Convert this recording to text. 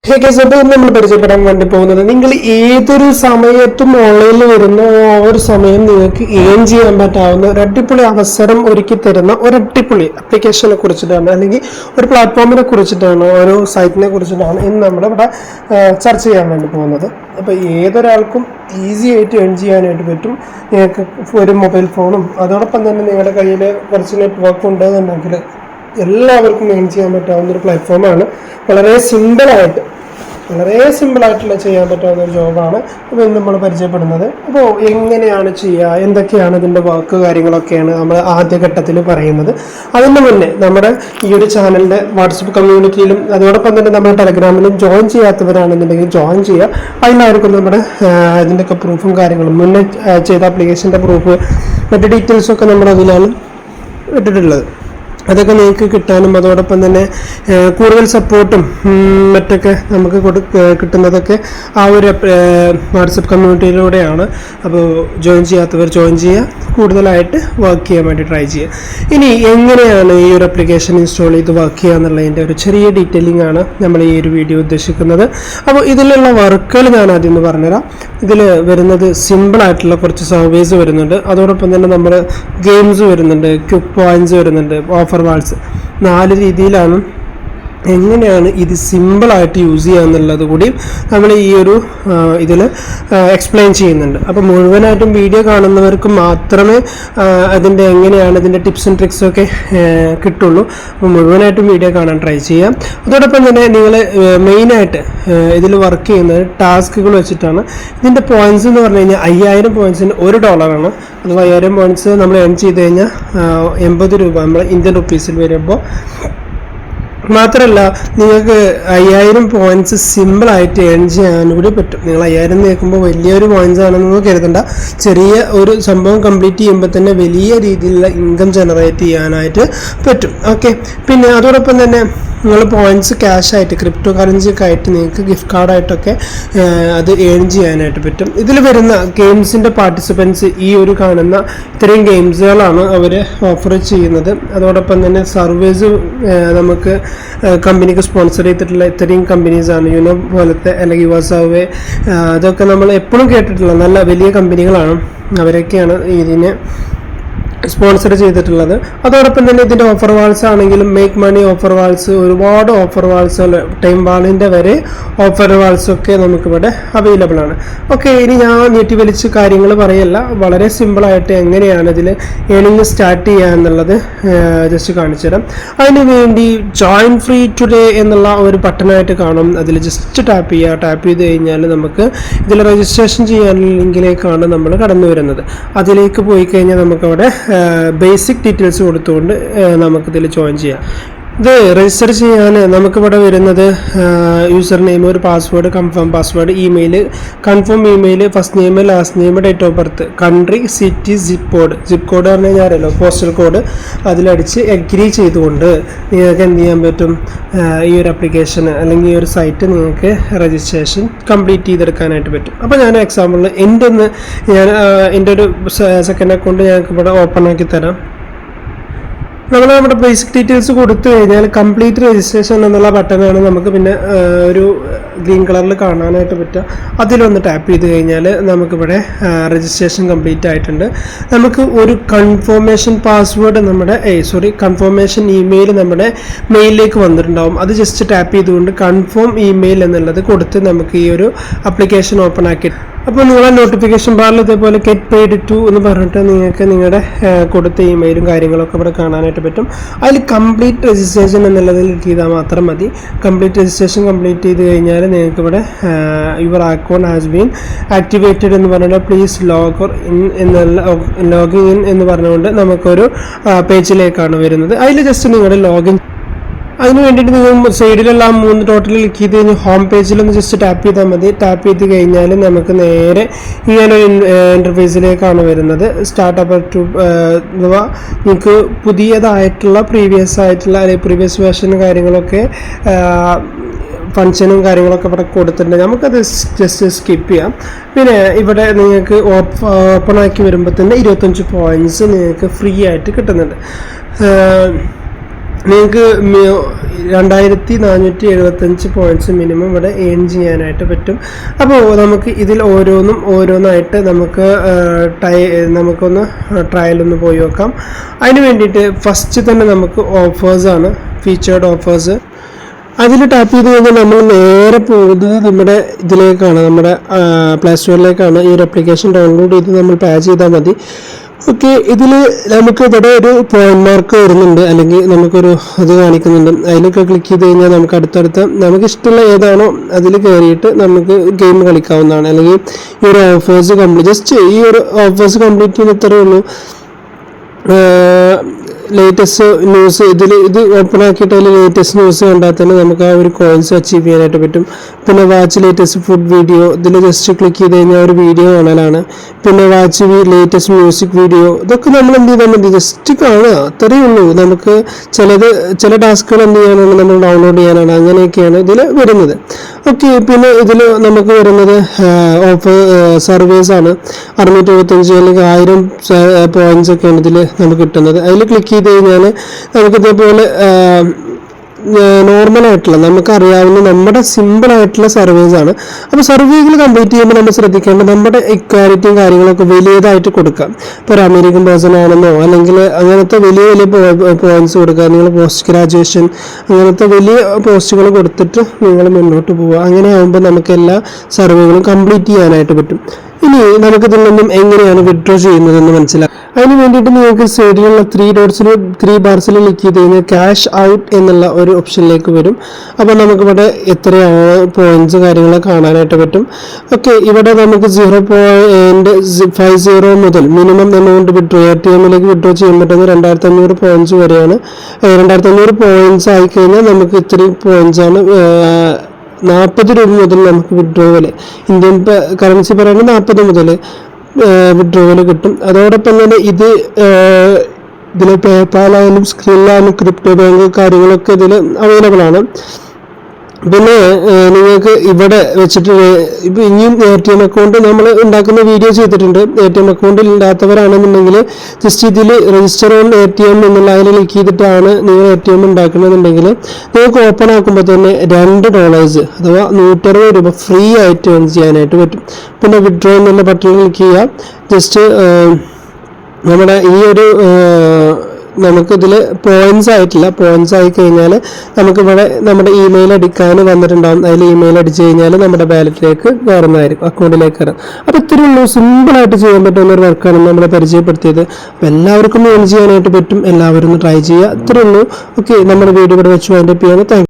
അപ്പോൾ നമ്മൾ പരിചയപ്പെടാൻ വേണ്ടി പോകുന്നത് നിങ്ങൾ ഏതൊരു സമയത്തും ഓൺലൈനിൽ വരുന്ന ഒരു സമയം നിങ്ങൾക്ക് ഏൺ ചെയ്യാൻ പറ്റാവുന്ന ഒരു അടിപൊളി അവസരം ഒരുക്കി തരുന്ന ഒരു അടിപൊളി ആപ്ലിക്കേഷനെ കുറിച്ചിട്ടാണ്, അല്ലെങ്കിൽ ഒരു പ്ലാറ്റ്ഫോമിനെ കുറിച്ചിട്ടാണ്, ഒരു സൈറ്റിനെ കുറിച്ചിട്ടാണ് ഇന്ന് നമ്മളിവിടെ ചർച്ച ചെയ്യാൻ വേണ്ടി പോകുന്നത്. അപ്പോൾ ഏതൊരാൾക്കും ഈസി ആയിട്ട് ഏൺ ചെയ്യാനായിട്ട് പറ്റും. നിങ്ങൾക്ക് ഒരു മൊബൈൽ ഫോണും അതോടൊപ്പം തന്നെ നിങ്ങളുടെ കയ്യിൽ കുറച്ച് നെറ്റ്വർക്ക് ഉണ്ടെന്നുണ്ടെങ്കിൽ എല്ലാവർക്കും ഏൺ ചെയ്യാൻ പറ്റാവുന്ന ഒരു പ്ലാറ്റ്ഫോമാണ്. വളരെ സിമ്പിളായിട്ടുള്ള ചെയ്യാൻ പറ്റാവുന്ന ഒരു ജോബാണ് അപ്പോൾ ഇന്ന് നമ്മൾ പരിചയപ്പെടുന്നത്. അപ്പോൾ എങ്ങനെയാണ് ചെയ്യുക, എന്തൊക്കെയാണ് ഇതിൻ്റെ വർക്ക് കാര്യങ്ങളൊക്കെയാണ് നമ്മൾ ആദ്യഘട്ടത്തിൽ പറയുന്നത്. അതിന് മുന്നേ നമ്മുടെ ഈ ഒരു ചാനലിൻ്റെ വാട്സപ്പ് കമ്മ്യൂണിറ്റിയിലും അതോടൊപ്പം തന്നെ നമ്മുടെ ടെലഗ്രാമിലും ജോയിൻ ചെയ്യാത്തവരാണെന്നുണ്ടെങ്കിൽ ജോയിൻ ചെയ്യുക. അതിലായിരിക്കും നമ്മുടെ ഇതിൻ്റെയൊക്കെ പ്രൂഫും കാര്യങ്ങളും, മുന്നേ ചെയ്ത ആപ്ലിക്കേഷൻ്റെ പ്രൂഫ്, മറ്റ് ഡീറ്റെയിൽസൊക്കെ നമ്മുടെ അതിലാണ് ഇട്ടിട്ടുള്ളത്. അതൊക്കെ നിങ്ങൾക്ക് കിട്ടാനും അതോടൊപ്പം തന്നെ കൂടുതൽ സപ്പോർട്ടും മറ്റൊക്കെ നമുക്ക് കിട്ടുന്നതൊക്കെ ആ ഒരു വാട്സപ്പ് കമ്മ്യൂണിറ്റിയിലൂടെയാണ്. അപ്പോൾ ജോയിൻ ചെയ്യാത്തവർ ജോയിൻ ചെയ്യുക, കൂടുതലായിട്ട് വർക്ക് ചെയ്യാൻ വേണ്ടി ട്രൈ ചെയ്യുക. ഇനി എങ്ങനെയാണ് ഈ ഒരു ആപ്ലിക്കേഷൻ ഇൻസ്റ്റാൾ ചെയ്ത് വർക്ക് ചെയ്യുക എന്നുള്ളതിൻ്റെ ഒരു ചെറിയ ഡീറ്റെയിലിംഗ് ആണ് നമ്മൾ ഈ ഒരു വീഡിയോ ഉദ്ദേശിക്കുന്നത്. അപ്പോൾ ഇതിലുള്ള വർക്കുകൾ ഞാൻ ആദ്യം ഒന്ന് പറഞ്ഞുതരാം. ഇതിൽ വരുന്നത് സിമ്പിളായിട്ടുള്ള കുറച്ച് സർവീസ് വരുന്നുണ്ട്, അതോടൊപ്പം തന്നെ നമ്മൾ ഗെയിംസ് വരുന്നുണ്ട്, ക്വിക്ക് പോയിന്റ്സ് വരുന്നുണ്ട്, ഓഫർ വാൾസ്. 4 രീതിയിലാണ് എങ്ങനെയാണ് ഇത് സിമ്പിളായിട്ട് യൂസ് ചെയ്യുക എന്നുള്ളത് കൂടി നമ്മൾ ഈ ഒരു ഇതിൽ എക്സ്പ്ലെയിൻ ചെയ്യുന്നുണ്ട്. അപ്പോൾ മുഴുവനായിട്ടും വീഡിയോ കാണുന്നവർക്ക് മാത്രമേ അതിൻ്റെ എങ്ങനെയാണ് ഇതിൻ്റെ ടിപ്സ് ആൻഡ് ട്രിക്സൊക്കെ കിട്ടുള്ളൂ. അപ്പോൾ മുഴുവനായിട്ടും വീഡിയോ കാണാൻ ട്രൈ ചെയ്യാം. അതോടൊപ്പം തന്നെ നിങ്ങൾ മെയിനായിട്ട് ഇതിൽ വർക്ക് ചെയ്യുന്നത് ടാസ്കുകൾ വെച്ചിട്ടാണ്. ഇതിൻ്റെ പോയിൻറ്റ്സ് എന്ന് പറഞ്ഞു കഴിഞ്ഞാൽ 5000 പോയിൻറ്റ്സിന് $1. അത് 5000 പോയിൻറ്റ്സ് നമ്മൾ ഏൺ ചെയ്ത് കഴിഞ്ഞാൽ 80 രൂപ നമ്മൾ ഇന്ത്യൻ റുപ്പീസിൽ വരുമ്പോൾ. മാത്രമല്ല നിങ്ങൾക്ക് 5000 പോയിന്റ്സ് സിമ്പിളായിട്ട് ഏൺ ചെയ്യാൻ കൂടി പറ്റും. നിങ്ങൾ 5000 കേൾക്കുമ്പോൾ വലിയൊരു പോയിന്റ്സ് ആണെന്ന് കരുതണ്ട. ചെറിയ ഒരു സംഭവം കംപ്ലീറ്റ് ചെയ്യുമ്പോൾ തന്നെ വലിയ രീതിയിലുള്ള ഇൻകം ജനറേറ്റ് ചെയ്യാനായിട്ട് പറ്റും. ഓക്കെ, പിന്നെ അതോടൊപ്പം തന്നെ നിങ്ങൾ പോയിന്റ്സ് ക്യാഷ് ആയിട്ട്, ക്രിപ്റ്റോ കറൻസി ഒക്കെ ആയിട്ട് നിങ്ങൾക്ക് ഗിഫ്റ്റ് കാർഡായിട്ടൊക്കെ അത് ഏൺ ചെയ്യാനായിട്ട് പറ്റും. ഇതിൽ വരുന്ന ഗെയിംസിൻ്റെ പാർട്ടിസിപ്പൻസ് ഈ ഒരു കാണുന്ന ഇത്രയും ഗെയിംസുകളാണ് അവർ ഓഫർ ചെയ്യുന്നത്. അതോടൊപ്പം തന്നെ സർവീസ് നമുക്ക് കമ്പനിക്ക് സ്പോൺസർ ചെയ്തിട്ടുള്ള ഇത്രയും കമ്പനീസാണ്. യുനോ പോലത്തെ അല്ലെങ്കിൽ യുവസർവേ, അതൊക്കെ നമ്മൾ എപ്പോഴും കേട്ടിട്ടുള്ള നല്ല വലിയ കമ്പനികളാണ്. അവരൊക്കെയാണ് ഇതിനെ സ്പോൺസർ ചെയ്തിട്ടുള്ളത്. അതോടൊപ്പം തന്നെ ഇതിൻ്റെ ഓഫർ വാൾസ് ആണെങ്കിലും മേക്ക് മണി ഓഫർ വാൾസ്, ഒരുപാട് ഓഫർ വാൾസ്, ടൈം വാളിൻ്റെ വരെ ഓഫർ വാൾസൊക്കെ നമുക്കിവിടെ അവൈലബിൾ ആണ്. ഓക്കെ, ഇനി ഞാൻ നീട്ടി വലിച്ച് കാര്യങ്ങൾ പറയല്ല, വളരെ സിമ്പിളായിട്ട് എങ്ങനെയാണ് ഇതിൽ ഏണിംഗ് സ്റ്റാർട്ട് ചെയ്യുക എന്നുള്ളത് ജസ്റ്റ് കാണിച്ചു തരാം. അതിന് വേണ്ടി ജോയിൻ ഫ്രീ ടുഡേ എന്നുള്ള ഒരു ബട്ടണായിട്ട് കാണും. അതിൽ ജസ്റ്റ് ടാപ്പ് ചെയ്യുക. ടാപ്പ് ചെയ്ത് കഴിഞ്ഞാൽ നമുക്ക് ഇതിൽ രജിസ്ട്രേഷൻ ചെയ്യാനുള്ള ലിങ്കിലേക്കാണ് നമ്മൾ കടന്നു വരുന്നത്. അതിലേക്ക് പോയി കഴിഞ്ഞാൽ നമുക്കവിടെ ബേസിക് ഡീറ്റെയിൽസ് കൊടുത്തുകൊണ്ട് നമുക്കിതിൽ ജോയിൻ ചെയ്യാം. ഇത് രജിസ്റ്റർ ചെയ്യാൻ നമുക്കിവിടെ വരുന്നത് യൂസർ നെയിം, ഒരു password, confirm password, email, confirm email, first name, last name, date of birth, country, city, zip code പറഞ്ഞു കഴിഞ്ഞാൽ അറിയാലോ, പോസ്റ്റൽ കോഡ്. അതിലടിച്ച് എഗ്രി ചെയ്തുകൊണ്ട് നിങ്ങൾക്ക് എന്ത് ചെയ്യാൻ പറ്റും, ഈ ഒരു ആപ്ലിക്കേഷൻ അല്ലെങ്കിൽ ഈ ഒരു സൈറ്റ് നിങ്ങൾക്ക് രജിസ്ട്രേഷൻ കംപ്ലീറ്റ് ചെയ്തെടുക്കാനായിട്ട് പറ്റും. അപ്പോൾ ഞാൻ എക്സാമ്പിളിൽ എൻ്റെ ഒരു സെക്കൻഡ് അക്കൗണ്ട് ഞങ്ങൾക്ക് ഇവിടെ ഓപ്പൺ ആക്കി തരാം. നമ്മൾ നമ്മുടെ ബേസിക് ഡീറ്റെയിൽസ് കൊടുത്തു കഴിഞ്ഞാൽ കംപ്ലീറ്റ് രജിസ്ട്രേഷൻ എന്നുള്ള ബട്ടനാണ് നമുക്ക് പിന്നെ ഒരു ഗ്രീൻ കളറിൽ കാണാനായിട്ട് പറ്റുക. അതിലൊന്ന് ടാപ്പ് ചെയ്ത് കഴിഞ്ഞാൽ നമുക്കിവിടെ രജിസ്ട്രേഷൻ കംപ്ലീറ്റ് ആയിട്ടുണ്ട്. നമുക്ക് ഒരു കൺഫർമേഷൻ പാസ്വേഡ് കൺഫർമേഷൻ ഇമെയിൽ നമ്മുടെ മെയിലിലേക്ക് വന്നിട്ടുണ്ടാവും. അത് ജസ്റ്റ് ടാപ്പ് ചെയ്തുകൊണ്ട് കൺഫേം ഇമെയിൽ എന്നുള്ളത് കൊടുത്ത് നമുക്ക് ഈ ഒരു ആപ്ലിക്കേഷൻ ഓപ്പൺ ആക്കി. അപ്പോൾ നിങ്ങളെ നോട്ടിഫിക്കേഷൻ ബാറിൽ ഇതേപോലെ ഗെറ്റ് പെയ്ഡ് ടു എന്ന് പറഞ്ഞിട്ട് നിങ്ങൾക്ക് നിങ്ങളുടെ കൊടുത്ത ഇമെയിലും കാര്യങ്ങളൊക്കെ ഇവിടെ കാണാനായിട്ട് പറ്റും. അതിൽ കംപ്ലീറ്റ് രജിസ്ട്രേഷൻ എന്നുള്ളതിൽ ചെയ്താൽ മാത്രം മതി. കംപ്ലീറ്റ് രജിസ്ട്രേഷൻ കംപ്ലീറ്റ് ചെയ്ത് കഴിഞ്ഞാൽ നിങ്ങൾക്ക് ഇവിടെ your account has been activated എന്ന് പറഞ്ഞിട്ട് പ്ലീസ് ലോഗിൻ ഇൻ എന്ന് പറഞ്ഞുകൊണ്ട് നമുക്കൊരു പേജിലേക്കാണ് വരുന്നത്. അതിൽ ജസ്റ്റ് നിങ്ങളുടെ ലോഗിൻ, അതിന് വേണ്ടിയിട്ട് നിങ്ങൾ സൈഡിലെല്ലാം 3 ടോട്ടൽ ക്ലിക്ക് ചെയ്ത് കഴിഞ്ഞാൽ ഹോം പേജിലൊന്ന് ജസ്റ്റ് ടാപ്പ് ചെയ്താൽ മതി. ടാപ്പ് ചെയ്ത് കഴിഞ്ഞാൽ നമുക്ക് നേരെ ഇങ്ങനൊരു ഇൻ്റർഫേസിലേക്കാണ് വരുന്നത്. സ്റ്റാർട്ടപ്പ് ടു അഥവാ നിങ്ങൾക്ക് പുതിയതായിട്ടുള്ള പ്രീവിയസ് അല്ലെങ്കിൽ പ്രീവിയസ് വേർഷനും കാര്യങ്ങളൊക്കെ ഫങ്ഷനും കാര്യങ്ങളൊക്കെ ഇവിടെ കൊടുത്തിട്ടുണ്ട്. നമുക്കത് ജസ്റ്റ് സ്കിപ്പ് ചെയ്യാം. പിന്നെ ഇവിടെ നിങ്ങൾക്ക് ഓപ്പൺ ആക്കി വരുമ്പോൾ തന്നെ 25 പോയിൻറ്റ്സ് നിങ്ങൾക്ക് ഫ്രീ ആയിട്ട് കിട്ടുന്നുണ്ട്. നിങ്ങൾക്ക് 2475 പോയിന്റ്സ് മിനിമം ഇവിടെ ഏൺ ചെയ്യാനായിട്ട് പറ്റും. അപ്പോൾ നമുക്ക് ഇതിൽ ഓരോന്നായിട്ട് നമുക്കൊന്ന് ട്രയലൊന്ന് പോയി നോക്കാം. അതിന് വേണ്ടിയിട്ട് ഫസ്റ്റ് തന്നെ നമുക്ക് ഓഫേഴ്സാണ്, ഫീച്ചേർഡ് ഓഫേഴ്സ്. അതിൽ ടാപ്പ് ചെയ്ത് കഴിഞ്ഞാൽ നമ്മൾ നേരെ പോകുന്നത് നമ്മുടെ ഇതിലേക്കാണ്, നമ്മുടെ പ്ലേ സ്റ്റോറിലേക്കാണ്. ഈ ഒരു ആപ്ലിക്കേഷൻ ഡൗൺലോഡ് ചെയ്ത് നമ്മൾ പേ ചെയ്താൽ മതി. ഓക്കെ, ഇതിൽ നമുക്ക് ഇവിടെ ഒരു പോയിന്റ് മാർക്ക് വരുന്നുണ്ട്, അല്ലെങ്കിൽ നമുക്കൊരു ഇത് കാണിക്കുന്നുണ്ട്. അതിലൊക്കെ ക്ലിക്ക് ചെയ്ത് കഴിഞ്ഞാൽ നമുക്ക് അടുത്തടുത്ത് നമുക്ക് ഇഷ്ടമുള്ള ഏതാണോ അതിൽ കയറിയിട്ട് നമുക്ക് ഗെയിം കളിക്കാവുന്നതാണ്. അല്ലെങ്കിൽ ഈ ഒരു ഓഫേഴ്സ് ജസ്റ്റ് ഈ ഒരു ഓഫേഴ്സ് കംപ്ലീറ്റ് ചെയ്യുന്ന ഇത്രയേ ഉള്ളൂ. ലേറ്റസ്റ്റ് ന്യൂസ് ഇത് ഓപ്പൺ ആക്കിയിട്ട് അതിൽ ലേറ്റസ്റ്റ് ന്യൂസ് കണ്ടാൽ തന്നെ നമുക്ക് ആ ഒരു കോയിൻസ് അച്ചീവ് ചെയ്യാനായിട്ട് പറ്റും. പിന്നെ വാച്ച് ലേറ്റസ്റ്റ് ഫുഡ് വീഡിയോ, ഇതിൽ ജസ്റ്റ് ക്ലിക്ക് ചെയ്ത് കഴിഞ്ഞാൽ ഒരു വീഡിയോ കാണലാണ്. പിന്നെ വാച്ച് ലേറ്റസ്റ്റ് മ്യൂസിക് വീഡിയോ, ഇതൊക്കെ നമ്മൾ എന്ത് ചെയ്താൽ മതി, ജസ്റ്റ് കാണുക, അത്രയേ ഉള്ളൂ. നമുക്ക് ചില ടാസ്കുകൾ എന്ത് ചെയ്യാനാണ്, നമ്മൾ ഡൗൺലോഡ് ചെയ്യാനാണ്, അങ്ങനെയൊക്കെയാണ് ഇതിൽ വരുന്നത്. ഓക്കെ, പിന്നെ ഇതിൽ നമുക്ക് വരുന്നത് ഓഫ് സർവേസ് ആണ്. 675 അല്ലെങ്കിൽ 1000 പോയിന്റ്സ് ഒക്കെയാണ് ഇതിൽ നമുക്ക് കിട്ടുന്നത്. അതിൽ ക്ലിക്ക് ചെയ്ത് കഴിഞ്ഞാൽ നമുക്കിതേപോലെ നോർമലായിട്ടുള്ള നമുക്കറിയാവുന്ന നമ്മുടെ സിമ്പിളായിട്ടുള്ള സർവേസ് ആണ്. അപ്പോൾ സർവേകൾ കംപ്ലീറ്റ് ചെയ്യുമ്പോൾ നമ്മൾ ശ്രദ്ധിക്കേണ്ടത് നമ്മുടെ ഇക്വാലിറ്റിയും കാര്യങ്ങളൊക്കെ വലിയതായിട്ട് കൊടുക്കാം. ഇപ്പോൾ ഒരു അമേരിക്കൻ പേഴ്സൺ ആണെന്നോ അല്ലെങ്കിൽ അങ്ങനത്തെ വലിയ പോയിന്റ്സ് കൊടുക്കുക. നിങ്ങൾ പോസ്റ്റ് ഗ്രാജുവേഷൻ അങ്ങനത്തെ വലിയ പോസ്റ്റുകൾ കൊടുത്തിട്ട് നിങ്ങൾ മുന്നോട്ട് പോവുക. അങ്ങനെ ആകുമ്പോൾ നമുക്ക് എല്ലാ സർവേകളും കംപ്ലീറ്റ് ചെയ്യാനായിട്ട് പറ്റും. ഇനി നമുക്കിതിൽ നിന്നും എങ്ങനെയാണ് വിഡ്രോ ചെയ്യുന്നതെന്ന് മനസ്സിലാക്കാം. അതിന് വേണ്ടിയിട്ട് നിങ്ങൾക്ക് സൈഡിലുള്ള 3 ബാർസിൽ ക്ലിക്ക് ചെയ്ത് കഴിഞ്ഞാൽ ക്യാഷ് ഔട്ട് എന്നുള്ള ഒരു ഓപ്ഷനിലേക്ക് വരും. അപ്പോൾ നമുക്കിവിടെ എത്രയാണ് പോയിന്റ്സ് കാര്യങ്ങളൊക്കെ കാണാനായിട്ട് പറ്റും. ഓക്കെ, ഇവിടെ നമുക്ക് 0.50 മുതൽ മിനിമം എമൗണ്ട് വിഡ്രോ ATM-ലേക്ക് വിഡ്രോ ചെയ്യാൻ പറ്റുന്നത് 2500 പോയിന്റ്സ് വരെയാണ്. 2500 പോയിന്റ്സ് ആയിക്കഴിഞ്ഞാൽ നമുക്ക് ഇത്രയും പോയിന്റ്സാണ് 40 രൂപ മുതൽ നമുക്ക് വിഡ്രോവൽ, ഇന്ത്യൻ കറൻസി പറയുന്നത് 40 മുതൽ വിഡ്രോവൽ കിട്ടും. അതോടൊപ്പം തന്നെ ഇതിൽ പേപ്പാലായാലും സ്ക്രില്ലായാലും ക്രിപ്റ്റോ ബാങ്ക് കാര്യങ്ങളൊക്കെ ഇതിൽ അവൈലബിൾ ആണ്. പിന്നെ നിങ്ങൾക്ക് ഇവിടെ വെച്ചിട്ട് ഇപ്പം ഇനിയും ATM അക്കൗണ്ട് നമ്മൾ ഉണ്ടാക്കുന്ന വീഡിയോ ചെയ്തിട്ടുണ്ട്. ATM അക്കൗണ്ട് ഇല്ലാത്തവരാണെന്നുണ്ടെങ്കിൽ ജസ്റ്റ് ഇതിൽ രജിസ്റ്റർ ഓൺ ATM എന്നുള്ള അതിൽ ക്ലിക്ക് ചെയ്തിട്ടാണ് നിങ്ങൾ ATM ഉണ്ടാക്കണമെന്നുണ്ടെങ്കിൽ നിങ്ങൾക്ക് ഓപ്പൺ ആക്കുമ്പോൾ തന്നെ $2 അഥവാ 160 രൂപ ഫ്രീ ആയിട്ട് ഏൺ ചെയ്യാനായിട്ട് പറ്റും. പിന്നെ വിഡ്രോ എന്നുള്ള ബട്ടൺ ക്ലിക്ക് ചെയ്യുക. ജസ്റ്റ് നമ്മുടെ ഈ ഒരു നമുക്കിതിൽ പോയിന്റ്സ് ആയിട്ടില്ല. പോയിന്റ്സ് ആയി കഴിഞ്ഞാൽ നമുക്കിവിടെ നമ്മുടെ ഇമെയിൽ അടിക്കാൻ വന്നിട്ടുണ്ടാകും. അതിൽ ഇമെയിൽ അടിച്ചു കഴിഞ്ഞാൽ നമ്മുടെ വാലറ്റിലേക്ക് കയറുന്നതായിരിക്കും, അക്കൗണ്ടിലേക്ക് കയറും. അപ്പോൾ ഇത്രയേ ഉള്ളൂ, സിമ്പിളായിട്ട് ചെയ്യാൻ പറ്റുന്ന ഒരു വർക്കാണ് നമ്മളെ പരിചയപ്പെടുത്തിയത്. അപ്പോൾ എല്ലാവർക്കും ഏൺ ചെയ്യാനായിട്ട് പറ്റും. എല്ലാവരും ഒന്ന് ട്രൈ ചെയ്യുക. ഇത്രയേ ഉള്ളൂ. ഓക്കെ, നമ്മുടെ വീഡിയോ ഇവിടെ വെച്ച് വൈൻഡപ്പ് ചെയ്യാണ്. Thank you.